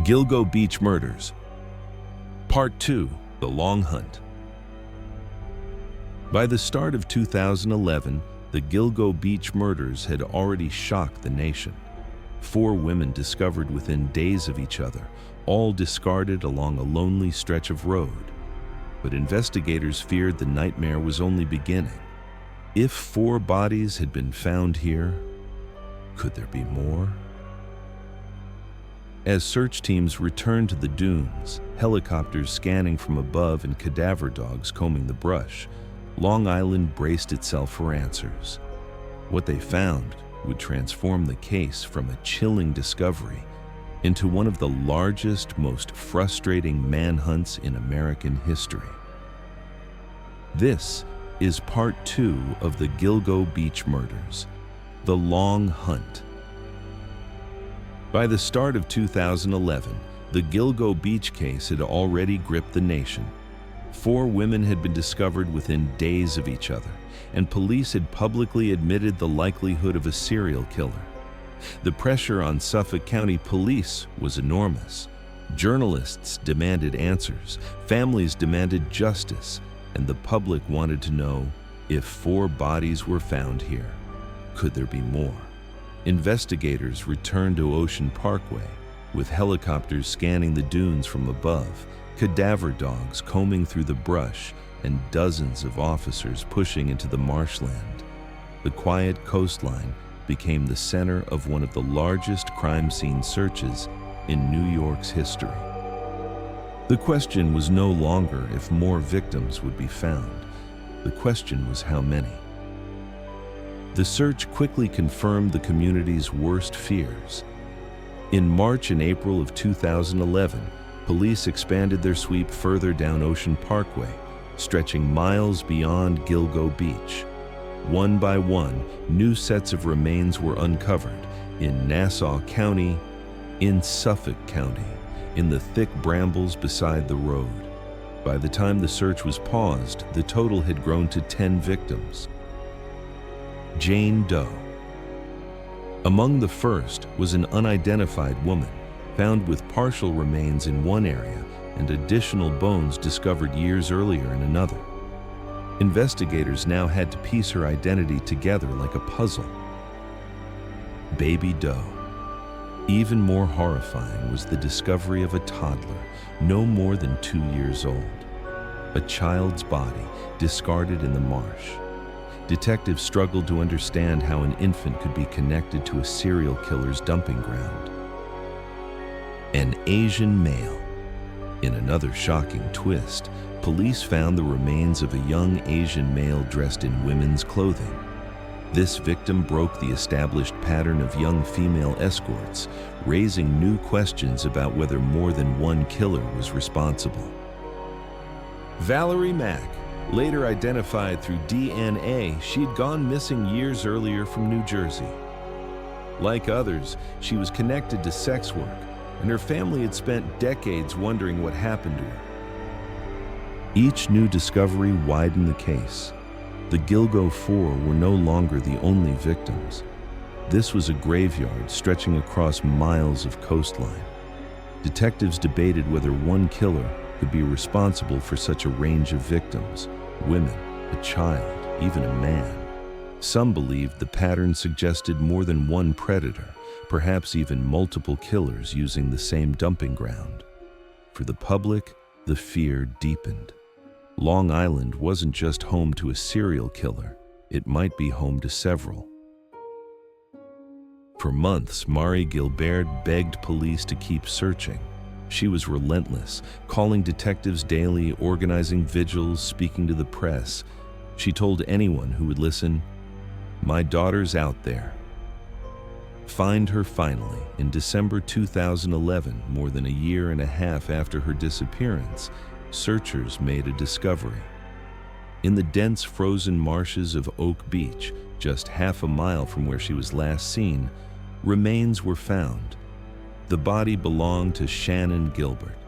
Gilgo Beach Murders. Part 2, The Long Hunt. By the start of 2011, the Gilgo Beach murders had already shocked the nation. 4 women discovered within days of each other, all discarded along a lonely stretch of road. But investigators feared the nightmare was only beginning. If 4 bodies had been found here, could there be more? As search teams returned to the dunes, helicopters scanning from above and cadaver dogs combing the brush, Long Island braced itself for answers. What they found would transform the case from a chilling discovery into one of the largest, most frustrating manhunts in American history. This is part 2 of the Gilgo Beach murders, The Long Hunt. By the start of 2011, the Gilgo Beach case had already gripped the nation. 4 women had been discovered within days of each other, and police had publicly admitted the likelihood of a serial killer. The pressure on Suffolk County Police was enormous. Journalists demanded answers, families demanded justice, and the public wanted to know if 4 bodies were found here, could there be more? Investigators returned to Ocean Parkway, with helicopters scanning the dunes from above, cadaver dogs combing through the brush, and dozens of officers pushing into the marshland. The quiet coastline became the center of one of the largest crime scene searches in New York's history. The question was no longer if more victims would be found. The question was how many. The search quickly confirmed the community's worst fears. In March and April of 2011, police expanded their sweep further down Ocean Parkway, stretching miles beyond Gilgo Beach. One by one, new sets of remains were uncovered in Nassau County, in Suffolk County, in the thick brambles beside the road. By the time the search was paused, the total had grown to 10 victims. Jane Doe. Among the first was an unidentified woman, found with partial remains in one area and additional bones discovered years earlier in another. Investigators now had to piece her identity together like a puzzle. Baby Doe. Even more horrifying was the discovery of a toddler, no more than 2 years old. A child's body discarded in the marsh. Detectives struggled to understand how an infant could be connected to a serial killer's dumping ground. An Asian male. In another shocking twist, police found the remains of a young Asian male dressed in women's clothing. This victim broke the established pattern of young female escorts, raising new questions about whether more than one killer was responsible. Valerie Mack. Later identified through DNA, she'd gone missing years earlier from New Jersey. Like others, she was connected to sex work, and her family had spent decades wondering what happened to her. Each new discovery widened the case. The Gilgo 4 were no longer the only victims. This was a graveyard stretching across miles of coastline. Detectives debated whether one killer could be responsible for such a range of victims: women, a child, even a man. Some believed the pattern suggested more than one predator, perhaps even multiple killers using the same dumping ground. For the public, the fear deepened. Long Island wasn't just home to a serial killer, it might be home to several. For months, Shannan Gilbert begged police to keep searching. She was relentless, calling detectives daily, organizing vigils, speaking to the press. She told anyone who would listen, "My daughter's out there." Find her finally. In December 2011, more than a year and a half after her disappearance, searchers made a discovery. In the dense frozen marshes of Oak Beach, just half a mile from where she was last seen, remains were found. The body belonged to Shannan Gilbert.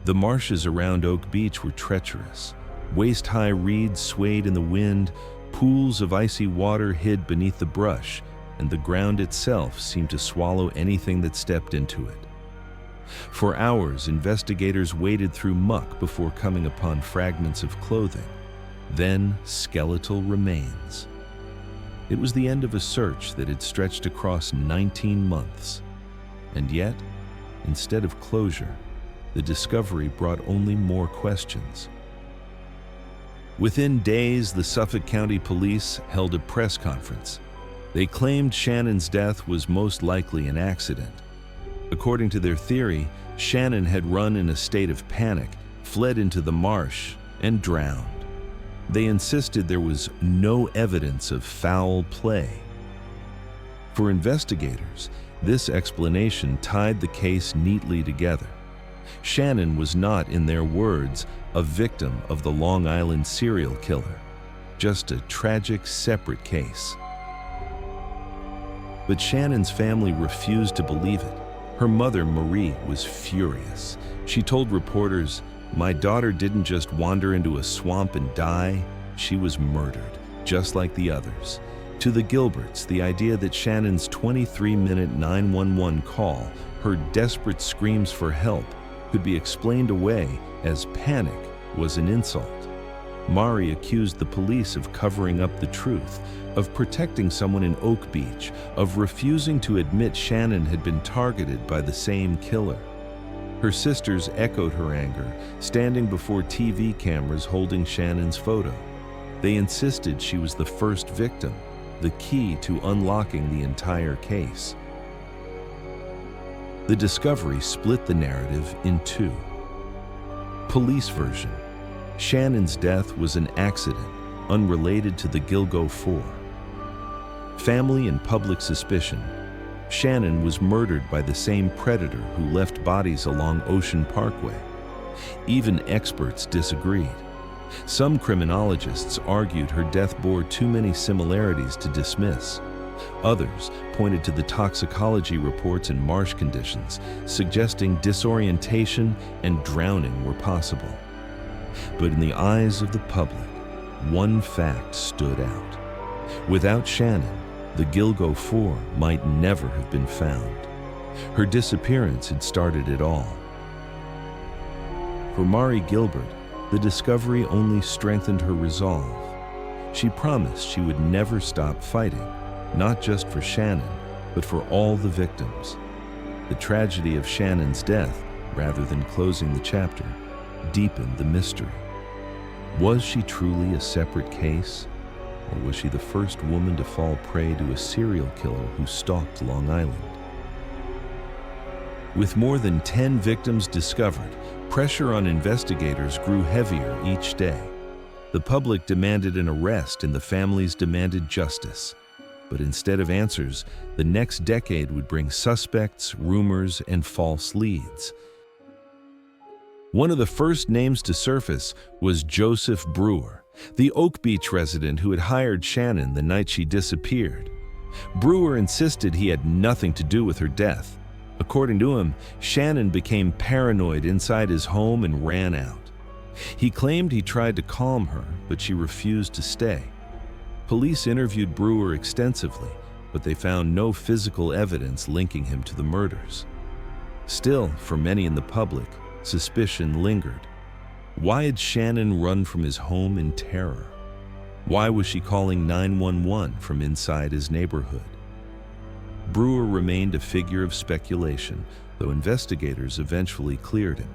The marshes around Oak Beach were treacherous. Waist-high reeds swayed in the wind, pools of icy water hid beneath the brush, and the ground itself seemed to swallow anything that stepped into it. For hours, investigators waded through muck before coming upon fragments of clothing, then skeletal remains. It was the end of a search that had stretched across 19 months. And yet, instead of closure, the discovery brought only more questions. Within days, the Suffolk County Police held a press conference. They claimed Shannan's death was most likely an accident. According to their theory, Shannan had run in a state of panic, fled into the marsh, and drowned. They insisted there was no evidence of foul play. For investigators, this explanation tied the case neatly together. Shannan was not, in their words, a victim of the Long Island serial killer, just a tragic, separate case. But Shannan's family refused to believe it. Her mother, Marie, was furious. She told reporters, "My daughter didn't just wander into a swamp and die, she was murdered, just like the others." To the Gilberts, the idea that Shannan's 23-minute 911 call, her desperate screams for help, could be explained away as panic was an insult. Mari accused the police of covering up the truth, of protecting someone in Oak Beach, of refusing to admit Shannan had been targeted by the same killer. Her sisters echoed her anger, standing before TV cameras holding Shannan's photo. They insisted she was the first victim, the key to unlocking the entire case. The discovery split the narrative in two. Police version: Shannan's death was an accident, unrelated to the Gilgo 4. Family and public suspicion: Shannan was murdered by the same predator who left bodies along Ocean Parkway. Even experts disagreed. Some criminologists argued her death bore too many similarities to dismiss. Others pointed to the toxicology reports and marsh conditions, suggesting disorientation and drowning were possible. But in the eyes of the public, one fact stood out. Without Shannan, the Gilgo 4 might never have been found. Her disappearance had started it all. For Mari Gilbert, the discovery only strengthened her resolve. She promised she would never stop fighting, not just for Shannan, but for all the victims. The tragedy of Shannan's death, rather than closing the chapter, deepened the mystery. Was she truly a separate case? Or was she the first woman to fall prey to a serial killer who stalked Long Island? With more than 10 victims discovered, pressure on investigators grew heavier each day. The public demanded an arrest and the families demanded justice. But instead of answers, the next decade would bring suspects, rumors, and false leads. One of the first names to surface was Joseph Brewer, the Oak Beach resident who had hired Shannan the night she disappeared. Brewer insisted he had nothing to do with her death. According to him, Shannan became paranoid inside his home and ran out. He claimed he tried to calm her, but she refused to stay. Police interviewed Brewer extensively, but they found no physical evidence linking him to the murders. Still, for many in the public, suspicion lingered. Why had Shannan run from his home in terror? Why was she calling 911 from inside his neighborhood? Brewer remained a figure of speculation, though investigators eventually cleared him.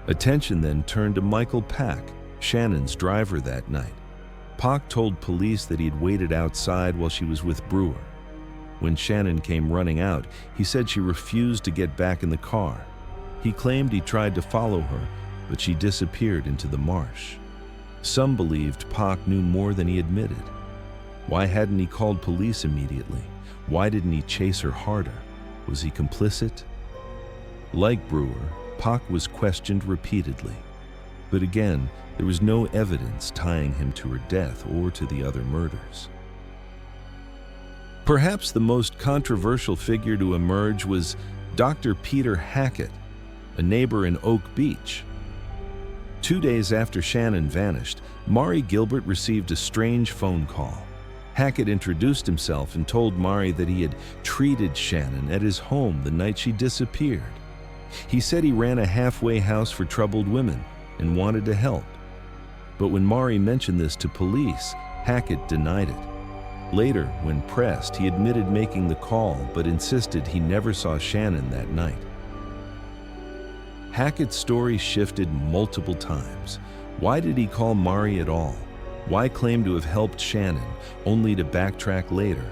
Attention then turned to Michael Pack, Shannan's driver that night. Pack told police that he'd waited outside while she was with Brewer. When Shannan came running out, he said she refused to get back in the car. He claimed he tried to follow her, but she disappeared into the marsh. Some believed Pack knew more than he admitted. Why hadn't he called police immediately? Why didn't he chase her harder? Was he complicit? Like Brewer, Pack was questioned repeatedly. But again, there was no evidence tying him to her death or to the other murders. Perhaps the most controversial figure to emerge was Dr. Peter Hackett, a neighbor in Oak Beach. 2 days after Shannan vanished, Mari Gilbert received a strange phone call. Hackett introduced himself and told Mari that he had treated Shannan at his home the night she disappeared. He said he ran a halfway house for troubled women and wanted to help. But when Mari mentioned this to police, Hackett denied it. Later, when pressed, he admitted making the call but insisted he never saw Shannan that night. Hackett's story shifted multiple times. Why did he call Mari at all? Why claim to have helped Shannan, only to backtrack later?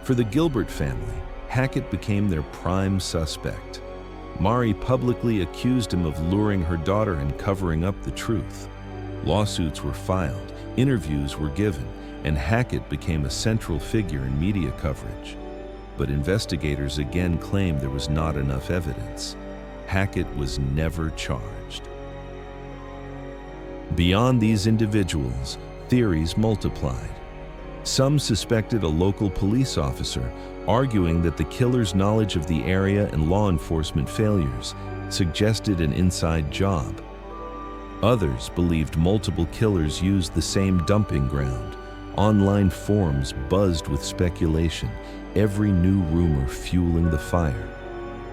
For the Gilbert family, Hackett became their prime suspect. Mari publicly accused him of luring her daughter and covering up the truth. Lawsuits were filed, interviews were given, and Hackett became a central figure in media coverage. But investigators again claimed there was not enough evidence. Hackett was never charged. Beyond these individuals, theories multiplied. Some suspected a local police officer, arguing that the killer's knowledge of the area and law enforcement failures suggested an inside job. Others believed multiple killers used the same dumping ground. Online forums buzzed with speculation, every new rumor fueling the fire.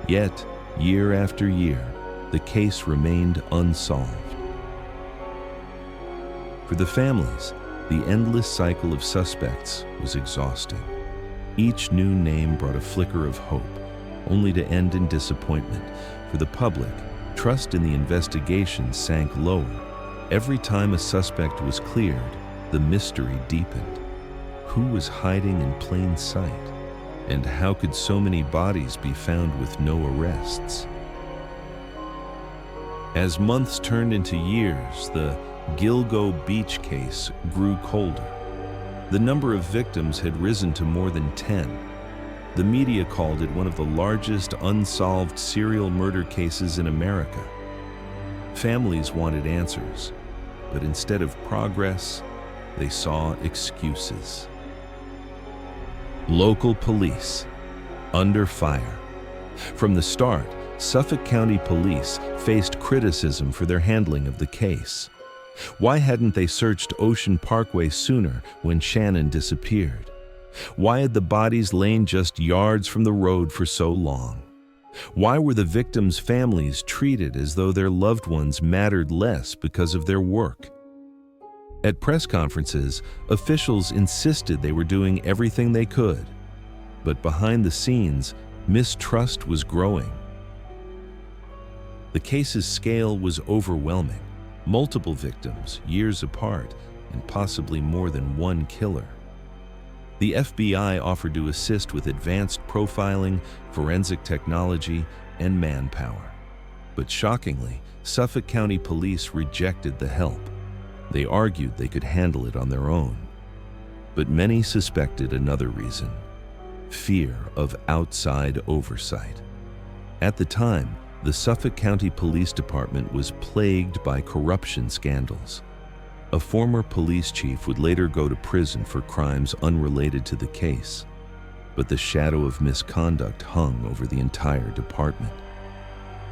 Yet, year after year, the case remained unsolved. For the families, the endless cycle of suspects was exhausting. Each new name brought a flicker of hope, only to end in disappointment. For the public, trust in the investigation sank lower. Every time a suspect was cleared, the mystery deepened. Who was hiding in plain sight? And how could so many bodies be found with no arrests? As months turned into years, the Gilgo beach case grew colder. The number of victims had risen to more than 10. The media called it one of the largest unsolved serial murder cases in America. Families wanted answers, but instead of progress, they saw excuses. Local police, under fire. From the start, Suffolk County Police faced criticism for their handling of the case. Why hadn't they searched Ocean Parkway sooner when Shannan disappeared? Why had the bodies lain just yards from the road for so long? Why were the victims' families treated as though their loved ones mattered less because of their work? At press conferences, officials insisted they were doing everything they could. But behind the scenes, mistrust was growing. The case's scale was overwhelming. Multiple victims, years apart, and possibly more than one killer. The FBI offered to assist with advanced profiling, forensic technology, and manpower. But shockingly, Suffolk County Police rejected the help. They argued they could handle it on their own. But many suspected another reason: fear of outside oversight. At the time, the Suffolk County Police Department was plagued by corruption scandals. A former police chief would later go to prison for crimes unrelated to the case, but the shadow of misconduct hung over the entire department.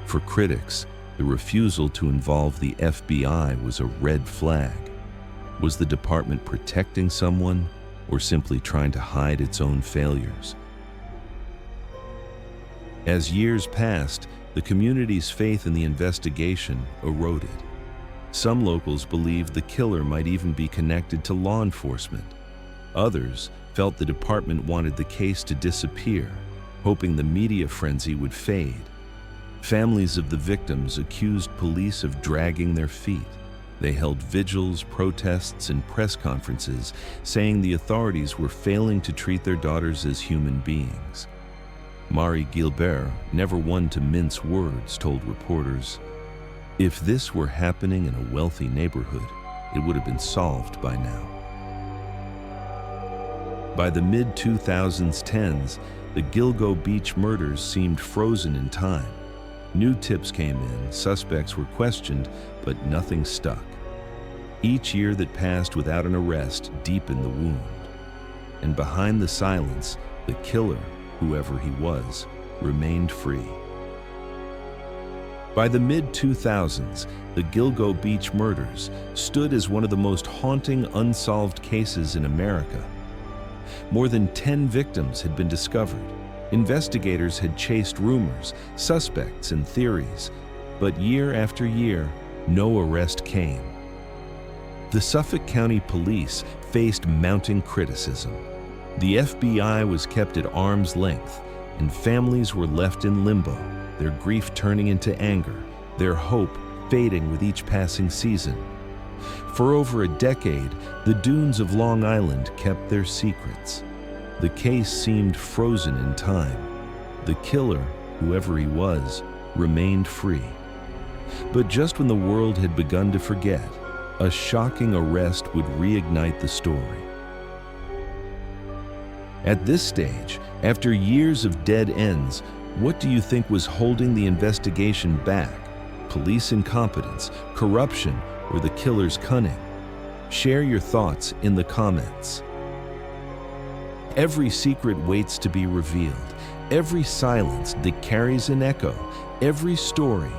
For critics, the refusal to involve the FBI was a red flag. Was the department protecting someone, or simply trying to hide its own failures? As years passed, the community's faith in the investigation eroded. Some locals believed the killer might even be connected to law enforcement. Others felt the department wanted the case to disappear, hoping the media frenzy would fade. Families of the victims accused police of dragging their feet. They held vigils, protests, and press conferences, saying the authorities were failing to treat their daughters as human beings. Mari Gilbert, never one to mince words, told reporters, "If this were happening in a wealthy neighborhood, it would have been solved by now." By the mid-2010s, the Gilgo Beach murders seemed frozen in time. New tips came in, suspects were questioned, but nothing stuck. Each year that passed without an arrest deepened the wound. And behind the silence, the killer, whoever he was, remained free. By the mid-2000s, the Gilgo Beach murders stood as one of the most haunting unsolved cases in America. More than 10 victims had been discovered. Investigators had chased rumors, suspects, and theories, but year after year, no arrest came. The Suffolk County Police faced mounting criticism. The FBI was kept at arm's length, and families were left in limbo, their grief turning into anger, their hope fading with each passing season. For over a decade, the dunes of Long Island kept their secrets. The case seemed frozen in time. The killer, whoever he was, remained free. But just when the world had begun to forget, a shocking arrest would reignite the story. At this stage, after years of dead ends, what do you think was holding the investigation back? Police incompetence, corruption, or the killer's cunning? Share your thoughts in the comments. Every secret waits to be revealed. Every silence that carries an echo, every story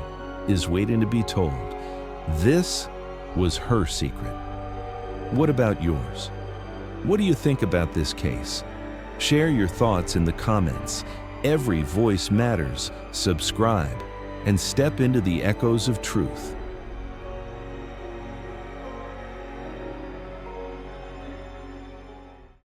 is waiting to be told. This was her secret. What about yours? What do you think about this case? Share your thoughts in the comments. Every voice matters. Subscribe and step into the echoes of truth.